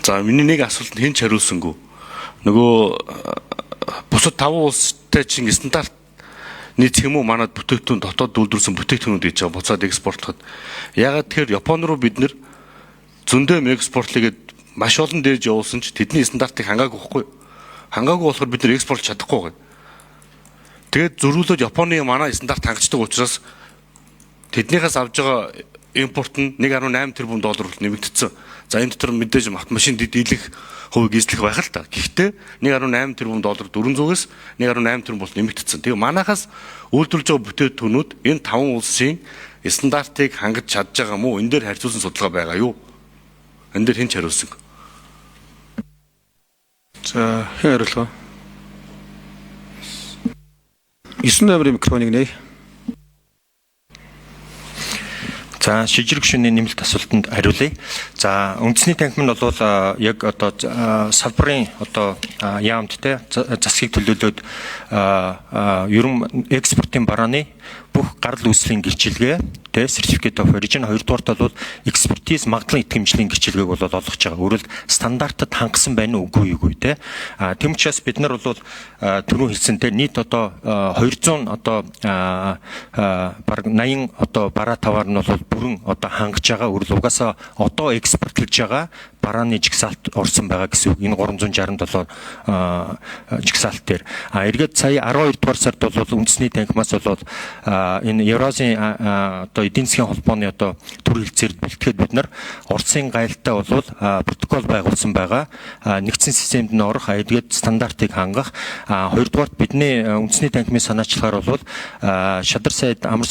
За миний нэг асуултанд хэн ч хариулсангүй. Нөгөө бусад 5 улстай чинь стандарт нийцэх юм уу манад бүтээгдэхүүн дотоод үйлдвэрлэсэн бүтээгдэхүүнүүд гэж байгаа буцаад экспортлоход. Ягаад тэгэхээр Япон руу бид нэр зөндөө экспортлыгээд маш олон дээж явуулсан ч тэдний стандартыг хангаагүй байхгүй. Хангаагүй болохоор бид нэр экспортлж чадахгүй байна. Тэгээд зөрүүлээд Японы манай стандарт хангацдаг учраас тэднийхээс авж байгаа импорт нь 1.8 тэрбум доллар нэмэгдсэн. За энэ дотор мэдээж автомашин дийлэх хувийг эзлэх байх л та. Гэхдээ 1.8 тэрбум доллар 400-аас 1.8 тэрбум бол нэмэгдсэн. Тэгээ манайхаас үйлдвэрлэж байгаа бүтээгдэхүүнүүд энэ 5 улсын стандартыг хангаж чадж байгаа мó? Энэ дээр харьцуулсан судалгаа байгаа юу? Энэ дээр хэн ч хариулсан. За хэн хариулах вэ? 9 номерын микрофоныг нээ. За шижрэг шөнийн нэмэлт асуултанд хариулъя. За үндэсний танхим нь бол яг одоо салбарын одоо яамд те засгийг төлөөлөөд ерөн экспортын барааны бүх гарал үүслийн гэрчилгээ те certificate of origin, хоёрдугаарт бол экспертиз магадлан итгэмжлийн гэрчилгээг бол олгож байгаа. Өөрөлд стандартад хангасан байна уу үгүй юу те. Тэм учраас бид нар бол түрүү хэлсэнтэй нийт одоо 200 одоо бараг 80 одоо бараа таваар нь бол бүрэн одоо хангаж байгаа. Өөрөлд угаасаа одоо экспортлж байгаа барааны жигсаалт орсон байгаа гэсэн үг. Энэ 367 жигсаалт дээр. Эргээд сая 12 дугаар сард бол үндэсний танхимаас бол энэ Евразийн одоо эдийн засгийн холбооны одоо төр хэлцээр бэлтгэхэд бид нар Оросын гайлтай бол протокол байгуулсан байгаа. Нэгдсэн системд нь орох, эргээд стандартыг хангах. Хоёрдугаарт бидний үндэсний танхимын санаачлагаар бол шадар сайд амар